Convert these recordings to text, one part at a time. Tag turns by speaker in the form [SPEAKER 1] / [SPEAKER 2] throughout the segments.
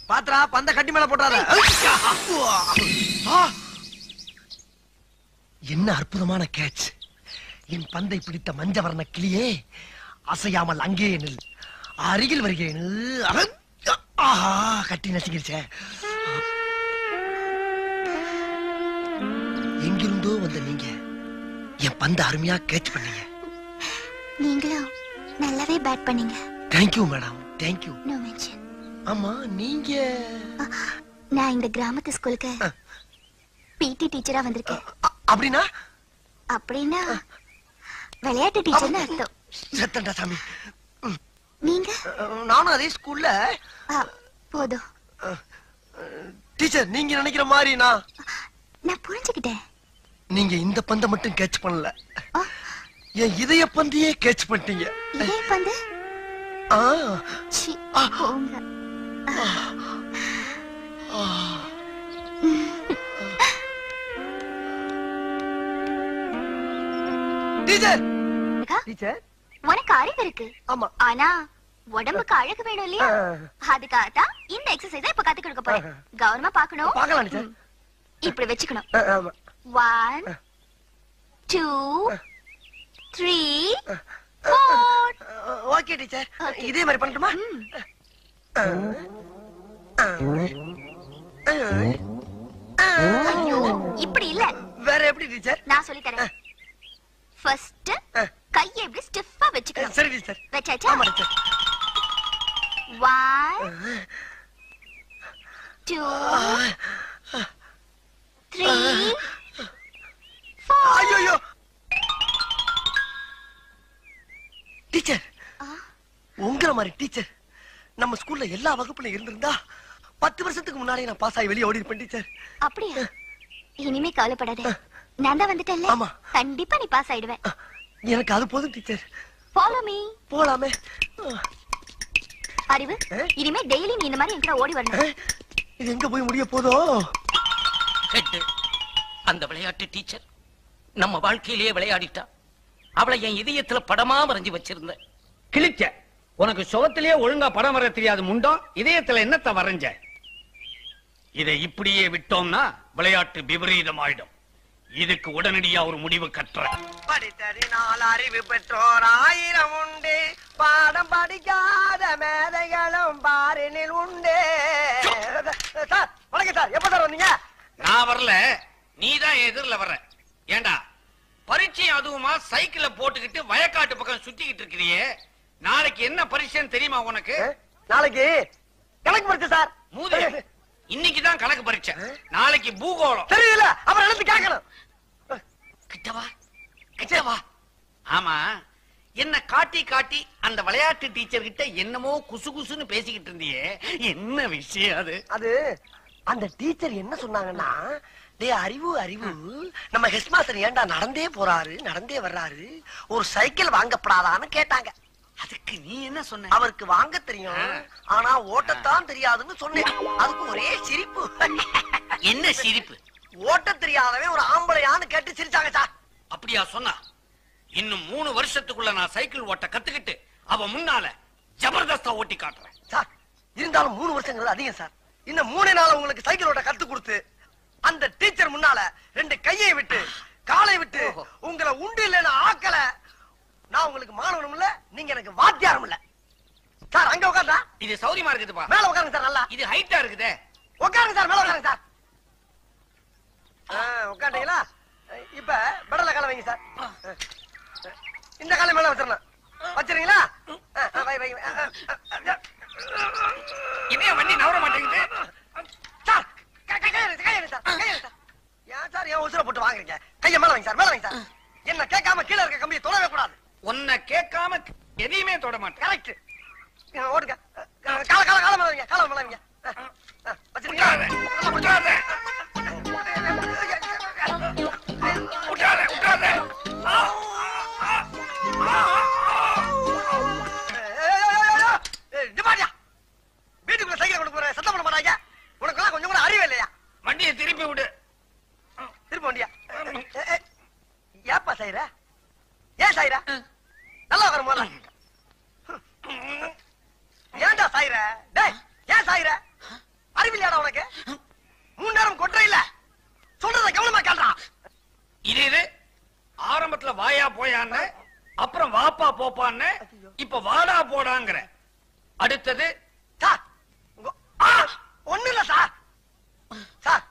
[SPEAKER 1] பாத்ரா பந்த கட்டி மேல போட்டாத. என்ன அற்புதமான கேட்ச். என் பந்தை பிடித்த மஞ்சவர்ண கிளியே, அசையாமல் அங்கே நில். அருகில் வருகிறேன். ஆஹா, கட்டி நசுங்கிருச்சே. எங்கிருந்தோ வந்த நீங்க என் பந்த அருமையா கேட்ச் பண்ணீங்க.
[SPEAKER 2] நீங்களும் நல்லாவே பேட் பண்ணீங்க.
[SPEAKER 1] Thank you madam, thank you.
[SPEAKER 2] No mention.
[SPEAKER 1] ஆமா, நீங்க?
[SPEAKER 2] நான் இந்த கிராமத்து ஸ்கூலுக்கு பிடி டீச்சரா வந்திருக்கேன்.
[SPEAKER 1] அப்படின்னா?
[SPEAKER 2] அப்படின்னா விளையாட்டு டீச்சர்னு அர்த்தம்.
[SPEAKER 1] சத்தண்டா சாமி.
[SPEAKER 2] நீங்க?
[SPEAKER 1] நானும் அதே ஸ்கூல்ல.
[SPEAKER 2] போதும்
[SPEAKER 1] டீச்சர், நீங்க நினைக்கிற மாதிரி
[SPEAKER 2] நான் புரிஞ்சுக்கிட்டேன்.
[SPEAKER 1] நீங்க இந்த பந்தை மட்டும் கேட்ச் பண்ணல, என் இதய பந்தையே கேட்ச் பண்ணிட்டீங்க.
[SPEAKER 2] இதய பந்து?
[SPEAKER 1] டீச்சர், டீச்சர்,
[SPEAKER 2] உனக்கு அறிவு இருக்கு.
[SPEAKER 1] ஆமா,
[SPEAKER 2] ஆனா உடம்புக்கு அழகு வேணும் இல்லையா? அதுக்காக தான் இந்த எக்ஸசைஸ் இப்ப கத்து கொடுக்க போறேன். கவனமா பாக்கணும்.
[SPEAKER 1] பார்க்கலாம் டீச்சர்.
[SPEAKER 2] இப்படி வெச்சுக்கணும். 1 2 3 4.
[SPEAKER 1] ஓகே டீச்சர், இதே மாதிரி பண்ணட்டுமா?
[SPEAKER 2] ஐயோ, இப்படி இல்ல.
[SPEAKER 1] வேற எப்படி டீச்சர்?
[SPEAKER 2] நான் சொல்லி தரேன். ஃபர்ஸ்ட் கையை இப்படி ஸ்டிஃபா வெச்சுக்கணும்.
[SPEAKER 1] சரி டீச்சர்.
[SPEAKER 2] வெச்சாச்சா?
[SPEAKER 1] ஆமா டீச்சர்.
[SPEAKER 2] 1 2 3 4.
[SPEAKER 1] ஐயோ டீச்சர், உங்கள மாதிரி டீச்சர் நம்ம ஸ்கூல்ல எல்லா வகுப்புல இருந்திருந்தா 10 வருஷத்துக்கு முன்னாடி நான் பாஸ் ஆகி வெளியே ஓடி இருப்பேன் டீச்சர்.
[SPEAKER 2] அப்படியா? இனிமே கவலைப்படாத, நான் தான் வந்துட்டேன்ல.
[SPEAKER 1] ஆமா,
[SPEAKER 2] கண்டிப்பா நீ பாஸ் ஆயிடுவே.
[SPEAKER 1] எனக்கு அது போதும் டீச்சர்.
[SPEAKER 2] Follow me.
[SPEAKER 1] போலாமே.
[SPEAKER 2] அறிவு, இனிமே டெய்லி நீ இந்த மாதிரி என்கிட்ட ஓடி வரணும்.
[SPEAKER 1] இது எங்க போய் முடிய போதோ?
[SPEAKER 3] அந்த விளையாட்டு டீச்சர் நம்ம வாழ்க்கையிலேயே விளையாடிட்டா. அவளை என் இதயத்துல படமா வரைஞ்சு வச்சிருந்த.
[SPEAKER 4] கிழிச்ச உனக்கு சுகத்திலேயே ஒழுங்கா படம் வர தெரியாது முண்டம், இதயத்துல என்னத்த வரைஞ்ச? இதை இப்படியே விட்டோம்னா விளையாட்டு விபரீதம் ஆயிடும். இதுக்கு உடனடியா ஒரு முடிவு கற்ற.
[SPEAKER 1] படித்தறினால் அறிவு பெற்றோர் 1000 உண்டு, பாடம் படிக்காத மேதைகளும் பாரினில் உண்டு. சார் வணக்கம் சார், எப்ப சார் வந்தீங்க?
[SPEAKER 4] நான் வரல, நீதான் எதிரில வர்ற. ஏண்டா பரீட்சை அதுவுமா சைக்கிள போட்டுக்கிட்டு வயக்காட்டு பக்கம் சுத்திக்கிட்டு இருக்கிறியே, நாளைக்கு என்ன பரீட்சைன்னு தெரியுமா உனக்கு?
[SPEAKER 1] நாளைக்கு கணக்கு பரீட்சை சார்.
[SPEAKER 4] மூதே, இன்னைக்குதான் கணக்கு பரீட்சை, நாளைக்கு பூகோளம்.
[SPEAKER 1] தெரியல, அப்புறம் எழுந்து கேட்கணும்.
[SPEAKER 4] கிட்டவா கிட்டவா. ஆமா, என்ன காட்டி காட்டி அந்த விளையாட்டு டீச்சர் கிட்ட என்னமோ குசு குசுன்னு பேசிக்கிட்டு இருந்தியே, என்ன விஷயம் அது?
[SPEAKER 1] அது அந்த டீச்சர் என்ன சொன்னாங்கன்னா, டே அறிவு அறிவு, நம்ம ஹெட் மாஸ்டர் ஏண்டா நடந்தே போறாரு நடந்தே வர்றாரு, ஒரு சைக்கிள் வாங்கப்படாதான்னு கேட்டாங்க.
[SPEAKER 4] அதுக்கு நீ என்ன சொன்ன?
[SPEAKER 1] அவருக்கு வாங்க தெரியும், ஆனா ஓட்டத்தான் தெரியாதுன்னு சொன்னேன். அதுக்கு ஒரே சிரிப்பு.
[SPEAKER 4] என்ன சிரிப்பு?
[SPEAKER 1] ஓட்ட தெரியாதவன் ஒரு ஆம்பளையான்னு கேட்டு சிரிச்சாங்க சார்.
[SPEAKER 4] அப்படியா சொன்னா? இன்னும் 3 வருஷத்துக்குள்ள நான் சைக்கிள் ஓட்ட கத்துக்கிட்டு அவ முன்னால ஜபர்தஸ்தா ஓட்டி காட்டுறேன்
[SPEAKER 1] சார். இருந்தாலும் 3 வருஷங்கிறது அதிகம் சார். இன்னும் 3 நாள் உங்களுக்கு சைக்கிள் ஓட்ட கத்து கொடுத்து அந்த டீச்சர் முன்னால 2 கையை விட்டு காலை விட்டு உங்களை உண்டு இல்லைன்னு ஆக்கல, நான் உங்களுக்கு மாணவனும் இல்ல, நீங்க எனக்கு வாத்தியாரும் இல்ல சார். அங்க உட்கார்ந்தா
[SPEAKER 4] இது சௌரியமா இருக்குதுப்பா.
[SPEAKER 1] மேல உட்காருங்க சார். நல்லா
[SPEAKER 4] இது ஹைட்டா இருக்குதே.
[SPEAKER 1] உட்காருங்க சார், மேல உட்காருங்க சார். உட்காந்தீங்களா? இப்ப பெடல காலை வைங்க சார். இந்த காலை மேல வச்சிடணும். வச்சிருங்களா?
[SPEAKER 4] இதே வண்டி நவர மாட்டேங்குது
[SPEAKER 1] சார். ஏன் சார் என் உசுர போட்டு வாங்குறீங்க? கைய மேல வைங்க சார், மேல வைங்க சார். என்ன கேட்காம கீழே இருக்க கம்பியை தொடவே கூடாது.
[SPEAKER 4] உன்னை கேட்காம எதையுமே தொட மாட்டேன்.
[SPEAKER 1] கரெக்ட். ஓடுங்க. கால மேல வைங்க, கால மேல வைங்க. வச்சிருக்கீங்களா? வீட்டுக்குள்ள சைக்கிள் கொண்டு போற சத்தம் பண்ண மாட்டாங்க. உனக்கு கொஞ்சம் கூட அறிவே இல்லையா?
[SPEAKER 4] வண்டியை திருப்பி விடு.
[SPEAKER 1] திருப்பி வண்டியா? ஏப்பா சாயிர? ஏன் சாயிர? நல்லா உட்காரு முதல்ல. ஏன்டா சாயிர? டேய், ஏன் சாயிர?
[SPEAKER 4] வாப்பா போப்பான்னு இப்ப வாடா போடாங்கிற. அடுத்தது
[SPEAKER 1] சார் ஒண்ணு இல்ல சார். சார்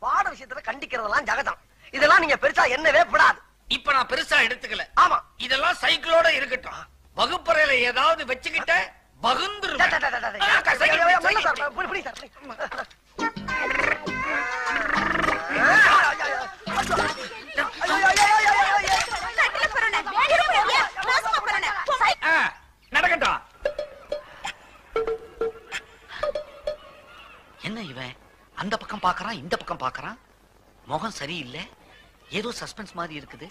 [SPEAKER 1] பாட விஷயத்துல கண்டிக்கிறதெல்லாம் ஜகதம். இதெல்லாம் நீங்க பெருசா என்னவே படாது.
[SPEAKER 4] இப்ப நான் பெருசா எடுத்துக்கல.
[SPEAKER 1] ஆமா
[SPEAKER 4] இதெல்லாம் சைக்கிளோட இருக்கட்டும். வகுப்பறையில ஏதாவது வச்சுக்கிட்ட பகுந்துருவேன். நடக்கட்டும். என்ன இவன் அந்த பக்கம் பாக்குறான், இந்த பக்கம் பாக்குறான். முகம் சரியில்லை, ஏதோ சஸ்பென்ஸ் மாதிரி இருக்குது.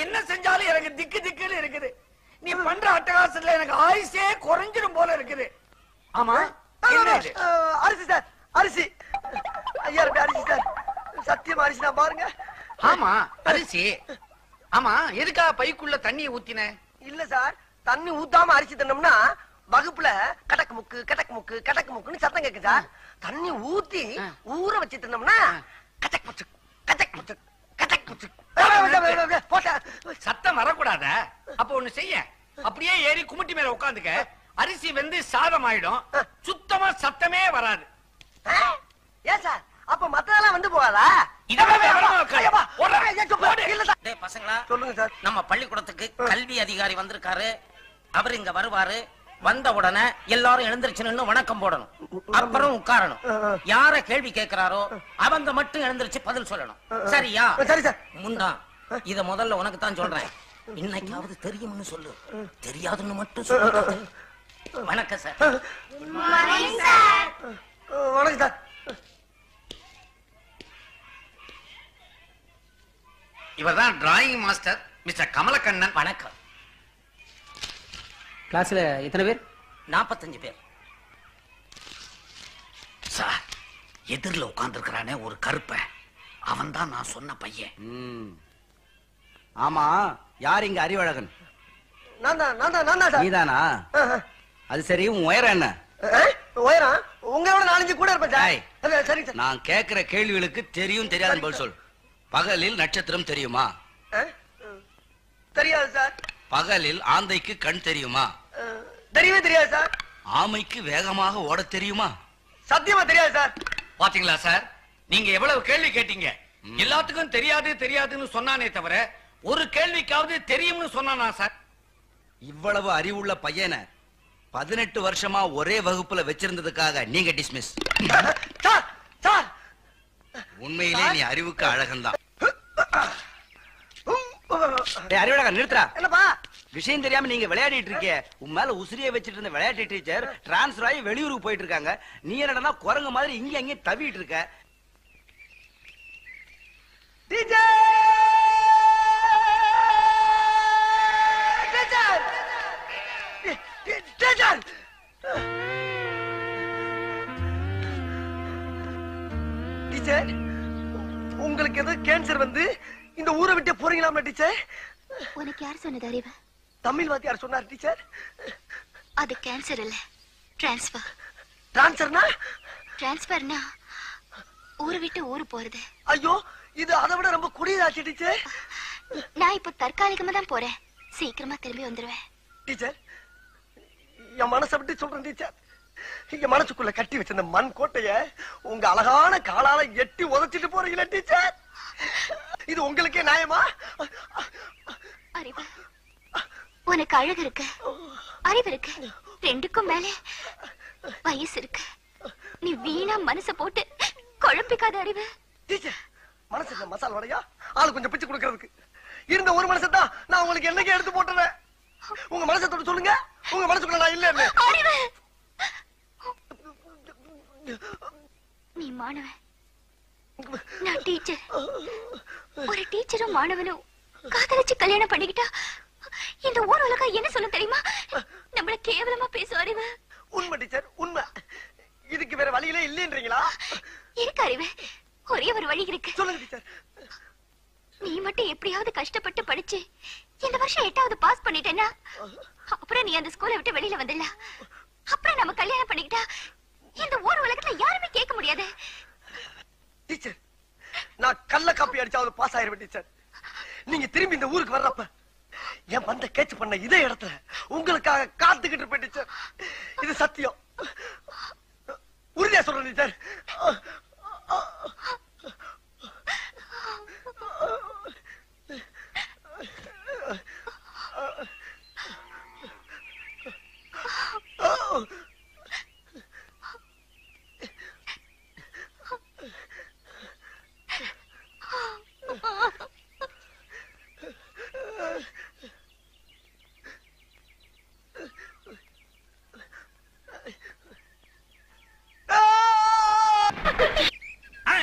[SPEAKER 4] என்ன செஞ்சாலும் எனக்கு திக்கு திக்குன்னு இருக்குது. நீ பண்ற அட்டகாசத்துல எனக்கு ஆயுசே குறைஞ்சிடும் போல இருக்குது. ஆமா
[SPEAKER 1] அரிசி சார், அரிசி. ஐயா அரிசி சார், சத்தியமா அரிசி தான் பாருங்க.
[SPEAKER 4] ஆமா அரிசி. ஆமா எதுக்கா பைக்குள்ள தண்ணியை ஊத்தின?
[SPEAKER 1] இல்ல சார், தண்ணி ஊத்தாம அரிசி தின்னோம்னா வகுப்புல கடக்கு முக்கு கடக்கு முக்கு கடக்கு முக்குன்னு சத்தம் கேக்கு சார். தண்ணி ஊத்தி ஊற வச்சு தின்னோம்னா கச்சக் முச்சு கச்சக் முச்சு கச்சக் முச்சு.
[SPEAKER 4] சத்தம் வரக்கூடாத. அப்ப ஒண்ணு செய்ய, அப்படியே ஏறி குமிட்டி மேல உட்காந்துக்க. அரிசி வந்து சாதம் ஆயிடும், சுத்தமா சத்தமே வராது.
[SPEAKER 1] ஏன் சார், அப்ப மத்ததெல்லாம் வந்து போகாதா?
[SPEAKER 3] பசங்களா
[SPEAKER 1] சொல்லுங்க சார்.
[SPEAKER 3] நம்ம பள்ளிக்கூடத்துக்கு கல்வி அதிகாரி வந்திருக்காரு. அவர் இங்க வருவாரு. வந்த உடனே எல்லாரும் எழுந்திருச்சு நின்னு வணக்கம் போடணும். அப்புறம் உட்காரணும். யார கேள்வி கேட்கிறாரோ அவங்க மட்டும் எழுந்திருச்சு பதில் சொல்லணும். சரியா?
[SPEAKER 1] சரி சார்.
[SPEAKER 3] முண்டா, இத முதல்ல உனக்கு தான் சொல்றேன். இன்னைக்காவது தெரியும்னு சொல்லு, தெரியாதுன்னு மட்டும் சொல்லு. வணக்கம் சார்.
[SPEAKER 1] வணக்கம் சார்.
[SPEAKER 4] இவர்தான் டிராயிங் மாஸ்டர் மிஸ்டர் கமலக்கண்ணன்.
[SPEAKER 3] வணக்கம்.
[SPEAKER 5] கிளாஸ்ல எத்தனை பேர்?
[SPEAKER 3] 45 பேர்.
[SPEAKER 4] சார், எதிரில் உட்கார்ந்து இருக்கிறானே ஒரு கருப்ப, அவன் தான் நான் சொன்ன பையன்.
[SPEAKER 5] ஆமா, யார் இங்க அறிவழகன்?
[SPEAKER 1] நான் தான் சார்.
[SPEAKER 5] நீதானா? அது சரி, உன் உயரம் என்ன?
[SPEAKER 1] உயரம் உங்களோட 4 கூட இருப்பேன் சார். சரி சார்.
[SPEAKER 5] நான் கேக்குற கேள்விகளுக்கு தெரியும் தெரியாதுன்னு பதில் சொல். பகலில் நட்சத்திரம் தெரியுமா?
[SPEAKER 1] தெரியாது சார்.
[SPEAKER 5] பகலில் ஆந்தைக்கு கண் தெரியுமா?
[SPEAKER 1] தெரியவே தெரியாது சார்.
[SPEAKER 5] ஆமைக்கு வேகமாக ஓட தெரியுமா?
[SPEAKER 1] சத்தியமா தெரியாது சார்.
[SPEAKER 4] பாத்தீங்களா சார், நீங்க எவ்வளவு கேள்வி கேட்டீங்க. எல்லாத்துக்கும் தெரியாது தெரியாதுன்னு சொன்னானே தவிர ஒரு கேள்விக்காவது தெரியும்னு சொன்னானா சார்?
[SPEAKER 5] இவ்வளவு அறிவுள்ள பையனை 18 வருஷமா ஒரே வகுப்புல வச்சிருந்ததுக்காக நீங்க டிஸ்மிஸ்.
[SPEAKER 1] சார் சார்,
[SPEAKER 5] உண்மையிலே நீ அறிவுக்கு அழகன் தான். அறிவழகன் நிறுத்துறா.
[SPEAKER 1] என்னப்பா
[SPEAKER 5] விஷயம் தெரியாம நீங்க விளையாடிட்டு இருக்கே. உன் மேல உசிரியை வச்சிட்டு இருந்த விளையாட்டு டீச்சர் டிரான்ஸ்பர் ஆகி வெளியூருக்கு போயிட்டு இருக்காங்க. நீ என்னடா குரங்கு மாதிரி இங்க அங்கே தவிட்டு இருக்க.
[SPEAKER 1] டீச்சர் டீச்சர் டீச்சர் டீச்சர், உங்களுக்கு எது கேன்சர் வந்து இந்த ஊரை விட்டு போறீங்களா டீச்சர்?
[SPEAKER 2] உனக்கு யார் சொன்னது அறிவு?
[SPEAKER 1] தமிழ் வாத்தியார் சொன்னார் டீச்சர்.
[SPEAKER 2] அது கேன்சர் இல்ல, டிரான்ஸ்பர்.
[SPEAKER 1] டிரான்ஸ்பர்னா?
[SPEAKER 2] டிரான்ஸ்பர்னா ஊரை விட்டு ஊரு போறது.
[SPEAKER 1] ஐயோ, இது அதை விட ரொம்ப குடியதாச்சு டீச்சர்.
[SPEAKER 2] நான் இப்ப தற்காலிகமா தான் போறேன், சீக்கிரமா திரும்பி வந்துருவேன்.
[SPEAKER 1] டீச்சர், என் மனசை விட்டு சொல்றேன் டீச்சர். என் மனசுக்குள்ள கட்டி வச்சிருந்த மண் கோட்டைய உங்க அழகான காலால எட்டி உதைச்சிட்டு போறீங்களா டீச்சர்? இது உங்களுக்கே நியாயமா?
[SPEAKER 2] அறிவு, உனக்கு அழகு இருக்கு, அறிவு இருக்கு, ரெண்டுக்கும் மேல வயசு இருக்கு. நீ வீணா மனச போட்டு குழம்பிக்காத அறிவு.
[SPEAKER 1] டீச்சர், மனசுல மசால் வடையா ஆளு கொஞ்சம் பிச்சு கொடுக்கறதுக்கு இருந்த ஒரு மனசை தான் நான் உங்களுக்கு என்னைக்கு எடுத்து போட்டுறேன். உங்க மனசை தொட்டு சொல்லுங்க, உங்க மனசுக்குள்ள நான் இல்லன்னு.
[SPEAKER 2] அறிவு, நீ மாணவன், நான் டீச்சர். ஒரு டீச்சரும் மாணவனும் காதலிச்சு கல்யாணம் பண்ணிக்கிட்டா இந்த ஊர் உலகம் என்ன சொல்ல தெரியுமா? நம்மள கேவலமா பேசும் அறிவு.
[SPEAKER 1] உண்மை டீச்சர், உண்மை. இதுக்கு வேற வழியிலே இல்லைன்றீங்களா?
[SPEAKER 2] இருக்கு அறிவு, ஒரே ஒரு வழி இருக்கு.
[SPEAKER 1] சொல்லுங்க டீச்சர்.
[SPEAKER 2] நீ மட்டும் எப்படியாவது கஷ்டப்பட்டு படிச்சு இந்த வருஷம் 8வது பாஸ் பண்ணிட்டேன்னா அப்புறம் நீ அந்த ஸ்கூலை விட்டு வெளியில வந்துடல. அப்புறம் நம்ம கல்யாணம் பண்ணிக்கிட்டா இந்த ஊர் உலகத்துல யாருமே கேட்க முடியாது.
[SPEAKER 1] டீச்சர், நான் கள்ள காப்பி அடிச்சாவது பாஸ் ஆயிருவேன் டீச்சர். நீங்க திரும்பி இந்த ஊருக்கு வர்றப்ப என் பந்த கேட்ச் பண்ண இதே இடத்துல உங்களுக்காக காத்துக்கிட்டு இருப்பேன் டீச்சர். இது சத்தியம். உறுதியா சொல்றேன் டீச்சர்.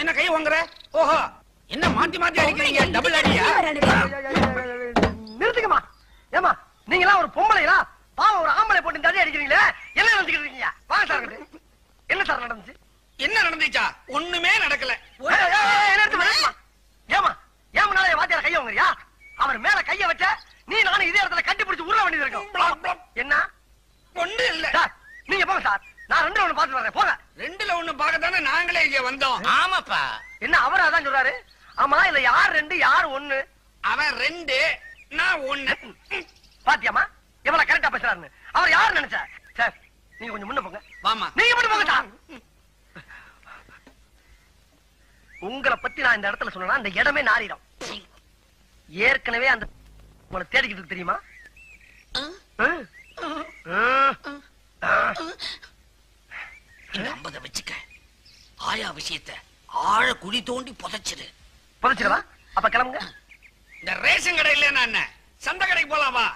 [SPEAKER 4] என்ன கை வாங்குற? ஓஹோ, என்ன மாத்தி மாத்தி அடிக்கிறீங்க? டபுள் அடியா?
[SPEAKER 1] நிறுத்துக்கமா. ஏமா நீங்களா ஒரு பொம்பளைங்களா? பாவம், ஒரு ஆம்பளை போட்டு இந்த அடி அடிக்கிறீங்களே, என்ன நினைச்சுக்கிட்டு இருக்கீங்க? வாங்க சார். என்ன சார் நடந்துச்சு?
[SPEAKER 4] என்ன நடந்துச்சா? ஒண்ணுமே நடக்கல.
[SPEAKER 1] ஏமா ஏமனால வாத்தியார கைய வாங்குறியா? அவர் மேல கைய வச்ச நீ நானும் இதே இடத்துல கட்டி பிடிச்சு உருள வேண்டியது இருக்கும். என்ன
[SPEAKER 4] ஒண்ணு இல்ல.
[SPEAKER 1] நீங்க போங்க சார், நான் 2ல 1 பாத்து வரேன். போங்க.
[SPEAKER 4] 2ல 1 பார்க்கத்தானே நாங்களே இங்க வந்தோம்.
[SPEAKER 3] ஆமாப்பா.
[SPEAKER 1] என்ன அவர் அதான் சொல்றாரு? ஆமா, இல்ல யார் 2 யார் 1?
[SPEAKER 4] அவன் 2, நான் 1.
[SPEAKER 1] பாத்தியாமா எவ்வளவு கரெக்டா பேசுறாருன்னு? அவர் யார் நினைச்சா? சார் நீங்க கொஞ்சம் முன்ன போங்க.
[SPEAKER 4] வாமா,
[SPEAKER 1] நீங்க மட்டும் போங்க சார். உங்களை பத்தி நான் இந்த இடத்துல சொன்னா அந்த இடமே நாரிடும். ஏற்கனவே அந்த உங்களை தேடிக்கிட்டு இருக்கு தெரியுமா?
[SPEAKER 3] இந்த 50 வச்சுக்க. ஆயா விஷயத்தை ஆழ குழி தோண்டி புதைச்சிரு.
[SPEAKER 1] புதைச்சிடவா? அப்ப கிளம்புங்க.
[SPEAKER 4] இந்த ரேஷன் கடை இல்லையா? என்ன சந்தை கடைக்கு போலாம் வா.